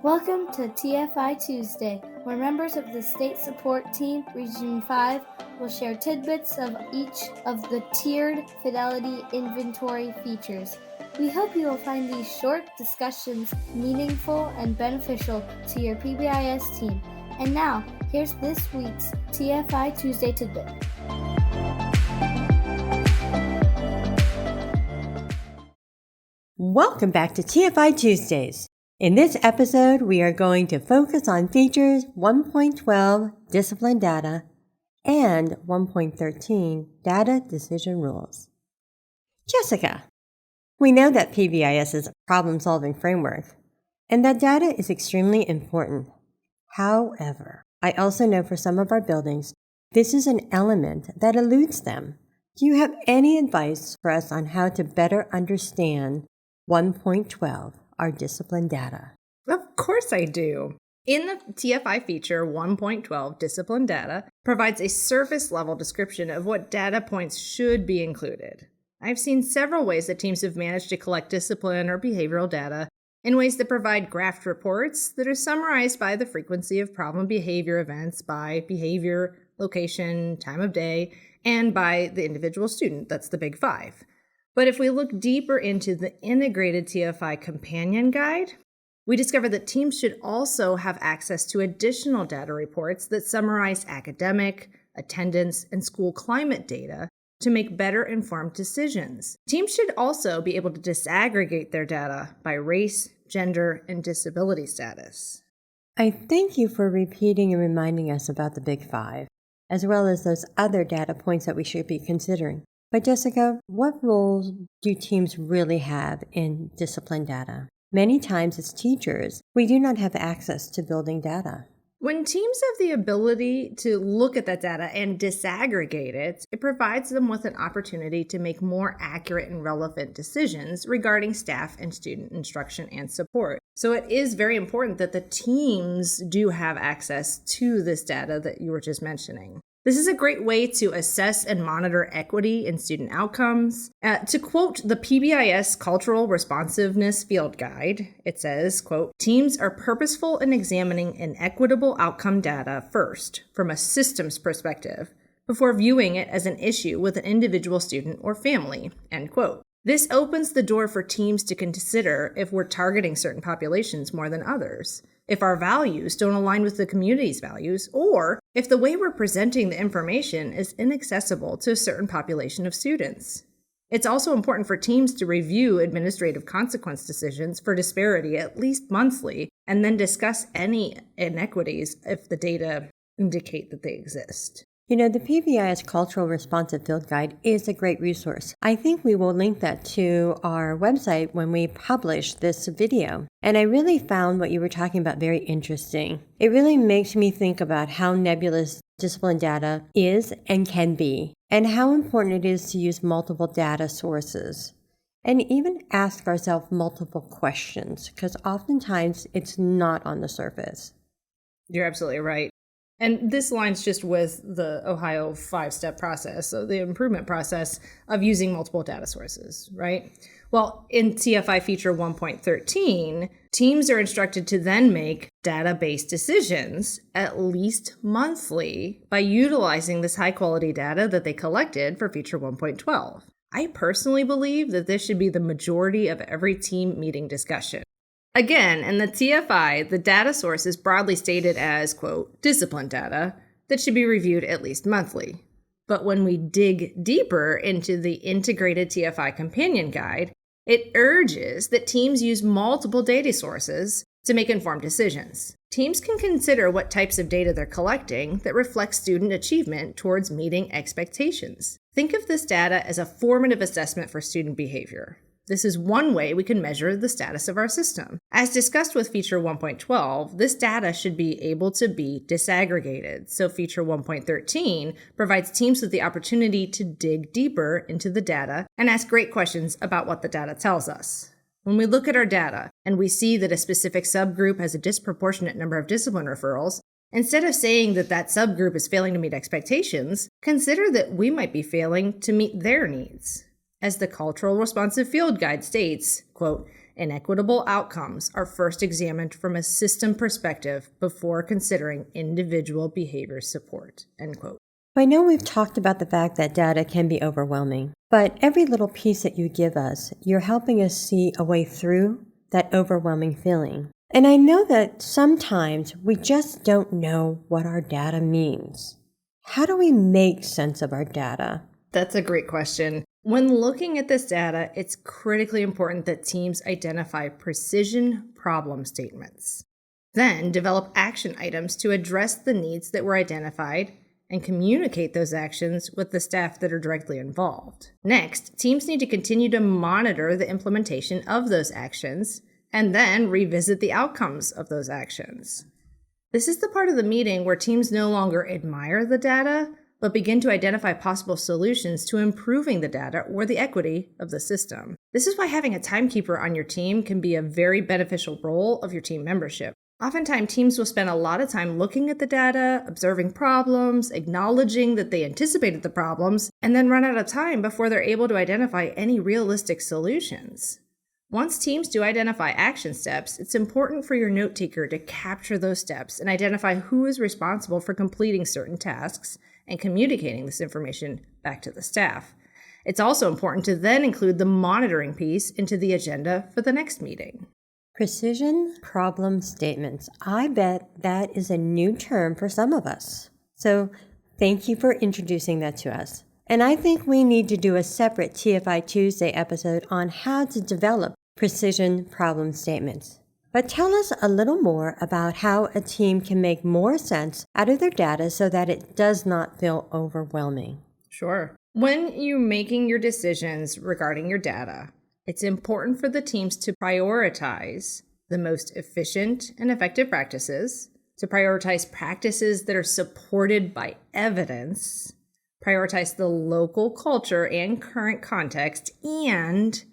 Welcome to TFI Tuesday, where members of the State Support Team, Region 5, will share tidbits of each of the tiered fidelity inventory features. We hope you will find these short discussions meaningful and beneficial to your PBIS team. And now, here's this week's TFI Tuesday tidbit. Welcome back to TFI Tuesdays. In this episode, we are going to focus on features 1.12 Discipline Data and 1.13 Data Decision Rules. Jessica, we know that PBIS is a problem-solving framework and that data is extremely important. However, I also know for some of our buildings, this is an element that eludes them. Do you have any advice for us on how to better understand 1.12, our discipline data? Of course I do. In the TFI feature, 1.12 Discipline Data provides a surface-level description of what data points should be included. I've seen several ways that teams have managed to collect discipline or behavioral data in ways that provide graphed reports that are summarized by the frequency of problem behavior events by behavior, location, time of day, and by the individual student. That's the big five. But if we look deeper into the integrated TFI companion guide, we discover that teams should also have access to additional data reports that summarize academic, attendance, and school climate data to make better informed decisions. Teams should also be able to disaggregate their data by race, gender, and disability status. I thank you for repeating and reminding us about the big five, as well as those other data points that we should be considering. But Jessica, what roles do teams really have in discipline data? Many times as teachers, we do not have access to building data. When teams have the ability to look at that data and disaggregate it, it provides them with an opportunity to make more accurate and relevant decisions regarding staff and student instruction and support. So it is very important that the teams do have access to this data that you were just mentioning. This is a great way to assess and monitor equity in student outcomes. To quote the PBIS Cultural Responsiveness Field Guide, it says, quote, "Teams are purposeful in examining inequitable outcome data first from a systems perspective before viewing it as an issue with an individual student or family," end quote. This opens the door for teams to consider if we're targeting certain populations more than others, if our values don't align with the community's values, or if the way we're presenting the information is inaccessible to a certain population of students. It's also important for teams to review administrative consequence decisions for disparity at least monthly, and then discuss any inequities if the data indicate that they exist. You know, the PBIS Cultural Responsive Field Guide is a great resource. I think we will link that to our website when we publish this video. And I really found what you were talking about very interesting. It really makes me think about how nebulous discipline data is and can be, and how important it is to use multiple data sources. And even ask ourselves multiple questions, because oftentimes it's not on the surface. You're absolutely right. And this aligns just with the Ohio 5-step process, so the improvement process of using multiple data sources, right? Well, in TFI feature 1.13, teams are instructed to then make data-based decisions at least monthly by utilizing this high-quality data that they collected for feature 1.12. I personally believe that this should be the majority of every team meeting discussion. Again, in the TFI, the data source is broadly stated as, quote, discipline data that should be reviewed at least monthly. But when we dig deeper into the integrated TFI companion guide, it urges that teams use multiple data sources to make informed decisions. Teams can consider what types of data they're collecting that reflect student achievement towards meeting expectations. Think of this data as a formative assessment for student behavior. This is one way we can measure the status of our system. As discussed with feature 1.12, this data should be able to be disaggregated. So feature 1.13 provides teams with the opportunity to dig deeper into the data and ask great questions about what the data tells us. When we look at our data and we see that a specific subgroup has a disproportionate number of discipline referrals, instead of saying that that subgroup is failing to meet expectations, consider that we might be failing to meet their needs. As the Cultural Responsive Field Guide states, quote, inequitable outcomes are first examined from a system perspective before considering individual behavior support, end quote. I know we've talked about the fact that data can be overwhelming, but every little piece that you give us, you're helping us see a way through that overwhelming feeling. And I know that sometimes we just don't know what our data means. How do we make sense of our data? That's a great question. When looking at this data, it's critically important that teams identify precision problem statements. Then develop action items to address the needs that were identified and communicate those actions with the staff that are directly involved. Next, teams need to continue to monitor the implementation of those actions and then revisit the outcomes of those actions. This is the part of the meeting where teams no longer admire the data, but begin to identify possible solutions to improving the data or the equity of the system. This is why having a timekeeper on your team can be a very beneficial role of your team membership. Oftentimes, teams will spend a lot of time looking at the data, observing problems, acknowledging that they anticipated the problems, and then run out of time before they're able to identify any realistic solutions. Once teams do identify action steps, it's important for your note taker to capture those steps and identify who is responsible for completing certain tasks and communicating this information back to the staff. It's also important to then include the monitoring piece into the agenda for the next meeting. Precision problem statements. I bet that is a new term for some of us. So thank you for introducing that to us. And I think we need to do a separate TFI Tuesday episode on how to develop precision problem statements. But tell us a little more about how a team can make more sense out of their data so that it does not feel overwhelming. Sure. When you're making your decisions regarding your data, it's important for the teams to prioritize the most efficient and effective practices, to prioritize practices that are supported by evidence, prioritize the local culture and current context, and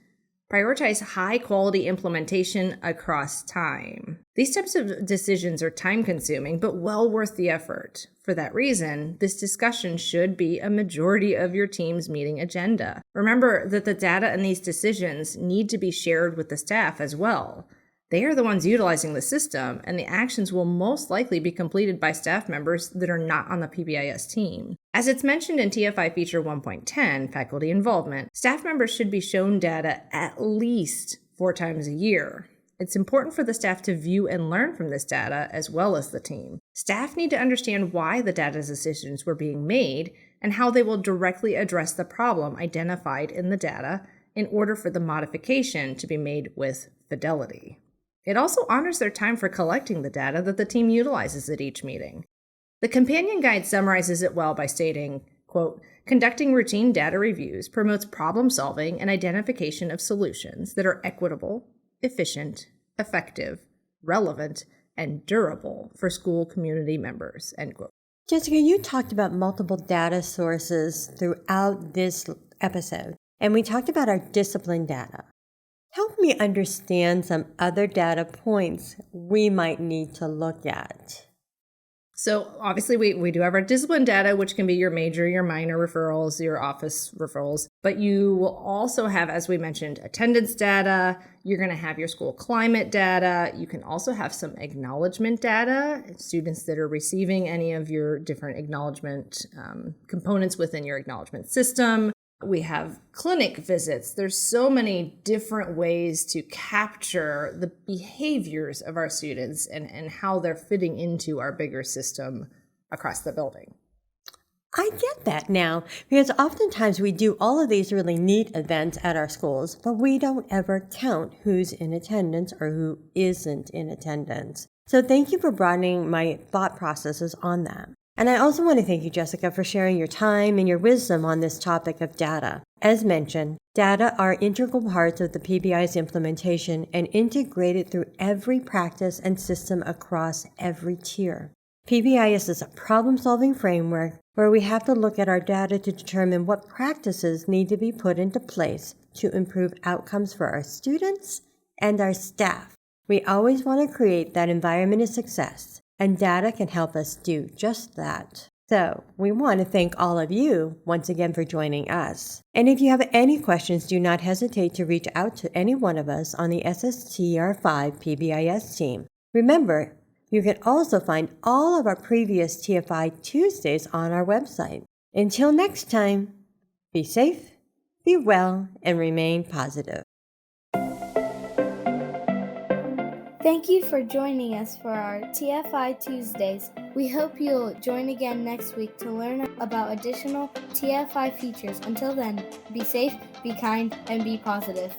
prioritize high-quality implementation across time. These types of decisions are time-consuming, but well worth the effort. For that reason, this discussion should be a majority of your team's meeting agenda. Remember that the data and these decisions need to be shared with the staff as well. They are the ones utilizing the system, and the actions will most likely be completed by staff members that are not on the PBIS team. As it's mentioned in TFI Feature 1.10, Faculty Involvement, staff members should be shown data at least 4 times a year. It's important for the staff to view and learn from this data as well as the team. Staff need to understand why the data decisions were being made and how they will directly address the problem identified in the data in order for the modification to be made with fidelity. It also honors their time for collecting the data that the team utilizes at each meeting. The companion guide summarizes it well by stating, quote, conducting routine data reviews promotes problem solving and identification of solutions that are equitable, efficient, effective, relevant, and durable for school community members, end quote. Jessica, you talked about multiple data sources throughout this episode, and we talked about our discipline data. Help me understand some other data points we might need to look at. So obviously we do have our discipline data, which can be your major, your minor referrals, your office referrals. But you will also have, as we mentioned, attendance data. You're going to have your school climate data. You can also have some acknowledgement data, students that are receiving any of your different acknowledgement components within your acknowledgement system. We have clinic visits. There's so many different ways to capture the behaviors of our students and how they're fitting into our bigger system across the building. I get that now, because oftentimes we do all of these really neat events at our schools, but we don't ever count who's in attendance or who isn't in attendance. So thank you for broadening my thought processes on that. And I also want to thank you, Jessica, for sharing your time and your wisdom on this topic of data. As mentioned, data are integral parts of the PBI's implementation and integrated through every practice and system across every tier. PBIS is a problem-solving framework where we have to look at our data to determine what practices need to be put into place to improve outcomes for our students and our staff. We always want to create that environment of success, and data can help us do just that. So, we want to thank all of you once again for joining us. And if you have any questions, do not hesitate to reach out to any one of us on the SSTR5 PBIS team. Remember, you can also find all of our previous TFI Tuesdays on our website. Until next time, be safe, be well, and remain positive. Thank you for joining us for our TFI Tuesdays. We hope you'll join again next week to learn about additional TFI features. Until then, be safe, be kind, and be positive.